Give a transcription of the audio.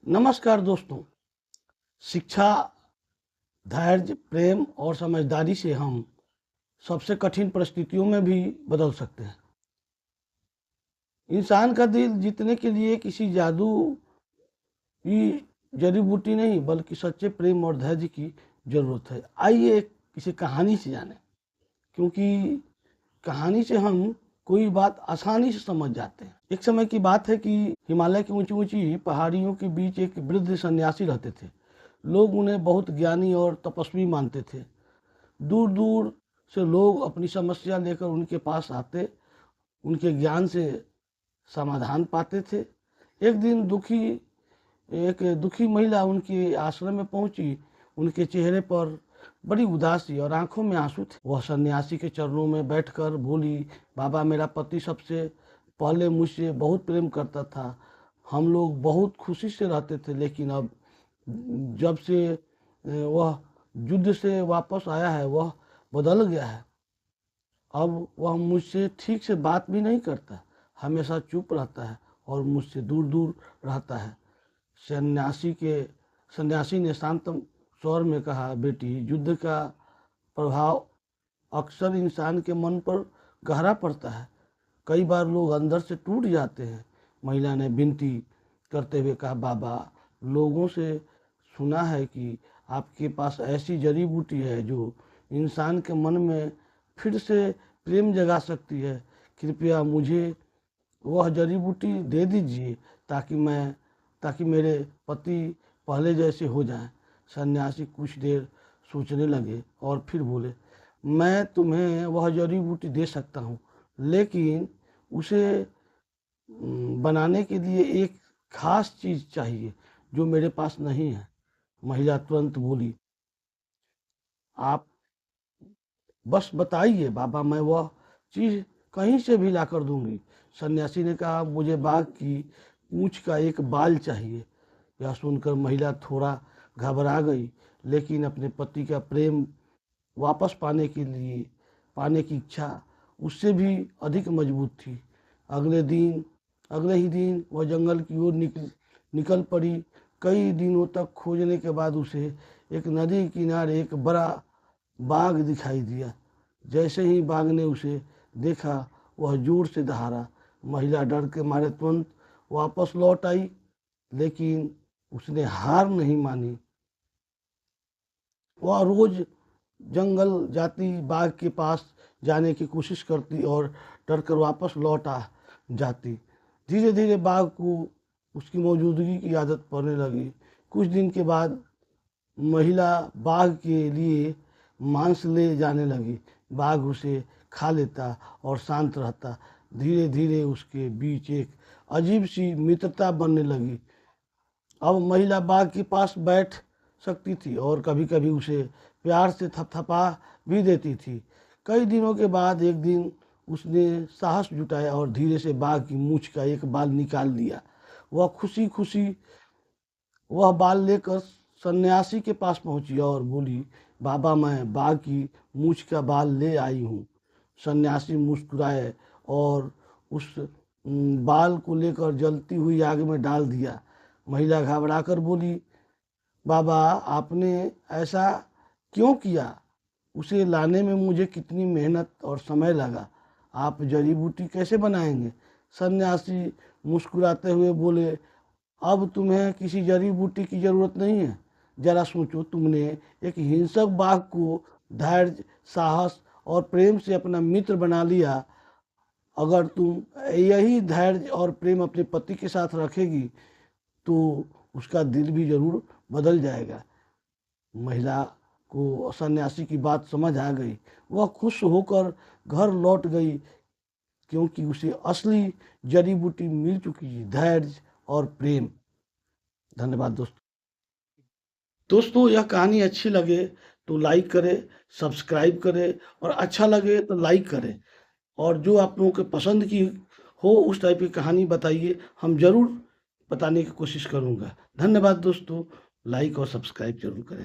नमस्कार दोस्तों। शिक्षा, धैर्य, प्रेम और समझदारी से हम सबसे कठिन परिस्थितियों में भी बदल सकते हैं। इंसान का दिल जीतने के लिए किसी जादू की जड़ी बूटी नहीं बल्कि सच्चे प्रेम और धैर्य की जरूरत है। आइए किसी कहानी से जानें, क्योंकि कहानी से हम कोई बात आसानी से समझ जाते हैं। एक समय की बात है कि हिमालय की ऊंची ऊंची पहाड़ियों के बीच एक वृद्ध सन्यासी रहते थे। लोग उन्हें बहुत ज्ञानी और तपस्वी मानते थे। दूर दूर से लोग अपनी समस्या लेकर उनके पास आते, उनके ज्ञान से समाधान पाते थे। एक दिन एक दुखी महिला उनके आश्रम में पहुंची। उनके चेहरे पर बड़ी उदासी और आंखों में आंसू थे। वह सन्यासी के चरणों में बैठकर बोली, बाबा, मेरा पति सबसे पहले मुझसे बहुत प्रेम करता था। हम लोग बहुत खुशी से रहते थे, लेकिन अब जब से वह युद्ध से वापस आया है वह बदल गया है। अब वह मुझसे ठीक से बात भी नहीं करता, हमेशा चुप रहता है और मुझसे दूर दूर रहता है। सन्यासी ने शांत स्वर में कहा, बेटी, युद्ध का प्रभाव अक्सर इंसान के मन पर गहरा पड़ता है। कई बार लोग अंदर से टूट जाते हैं। महिला ने विनती करते हुए कहा, बाबा, लोगों से सुना है कि आपके पास ऐसी जड़ी बूटी है जो इंसान के मन में फिर से प्रेम जगा सकती है। कृपया मुझे वह जड़ी बूटी दे दीजिए ताकि मेरे पति पहले जैसे हो जाएं। सन्यासी कुछ देर सोचने लगे और फिर बोले, मैं तुम्हें वह जड़ी बूटी दे सकता हूँ, लेकिन उसे बनाने के लिए एक खास चीज़ चाहिए जो मेरे पास नहीं है। महिला तुरंत बोली, आप बस बताइए बाबा, मैं वह चीज़ कहीं से भी ला कर दूंगी। सन्यासी ने कहा, मुझे बाघ की पूंछ का एक बाल चाहिए। यह सुनकर महिला थोड़ा घबरा गई, लेकिन अपने पति का प्रेम वापस पाने की इच्छा उससे भी अधिक मजबूत थी। अगले ही दिन वह जंगल की ओर निकल पड़ी। कई दिनों तक खोजने के बाद उसे एक नदी के किनारे एक बड़ा बाघ दिखाई दिया। जैसे ही बाघ ने उसे देखा, वह जोर से दहाड़ा। महिला डर के मारे तुरंत वापस लौट आई, लेकिन उसने हार नहीं मानी। वह रोज जंगल जाती, बाघ के पास जाने की कोशिश करती और डरकर वापस लौट आ जाती। धीरे धीरे बाघ को उसकी मौजूदगी की आदत पड़ने लगी। कुछ दिन के बाद महिला बाघ के लिए मांस ले जाने लगी। बाघ उसे खा लेता और शांत रहता। धीरे धीरे उसके बीच एक अजीब सी मित्रता बनने लगी। अब महिला बाघ के पास बैठ सकती थी और कभी कभी उसे प्यार से थपथपा भी देती थी। कई दिनों के बाद एक दिन उसने साहस जुटाया और धीरे से बाघ की मूंछ का एक बाल निकाल लिया। वह खुशी खुशी वह बाल लेकर सन्यासी के पास पहुंची और बोली, बाबा, मैं बाघ की मूंछ का बाल ले आई हूँ। सन्यासी मुस्कुराए और उस बाल को लेकर जलती हुई आग में डाल दिया। महिला घबराकर बोली, बाबा, आपने ऐसा क्यों किया? उसे लाने में मुझे कितनी मेहनत और समय लगा। आप जड़ी बूटी कैसे बनाएंगे? सन्यासी मुस्कुराते हुए बोले, अब तुम्हें किसी जड़ी बूटी की जरूरत नहीं है। जरा सोचो, तुमने एक हिंसक बाघ को धैर्य, साहस और प्रेम से अपना मित्र बना लिया। अगर तुम यही धैर्य और प्रेम अपने पति के साथ रखेगी तो उसका दिल भी जरूर बदल जाएगा। महिला को सन्यासी की बात समझ आ गई। वह खुश होकर घर लौट गई, क्योंकि उसे असली जड़ी बूटी मिल चुकी है, धैर्य और प्रेम। धन्यवाद दोस्तों, यह कहानी अच्छी लगे तो लाइक करें, सब्सक्राइब करें और अच्छा लगे तो लाइक करें। और जो आप लोगों के पसंद की हो उस टाइप की कहानी बताइए, हम ज़रूर बताने की कोशिश करूँगा। धन्यवाद दोस्तों, लाइक और सब्सक्राइब जरूर करें।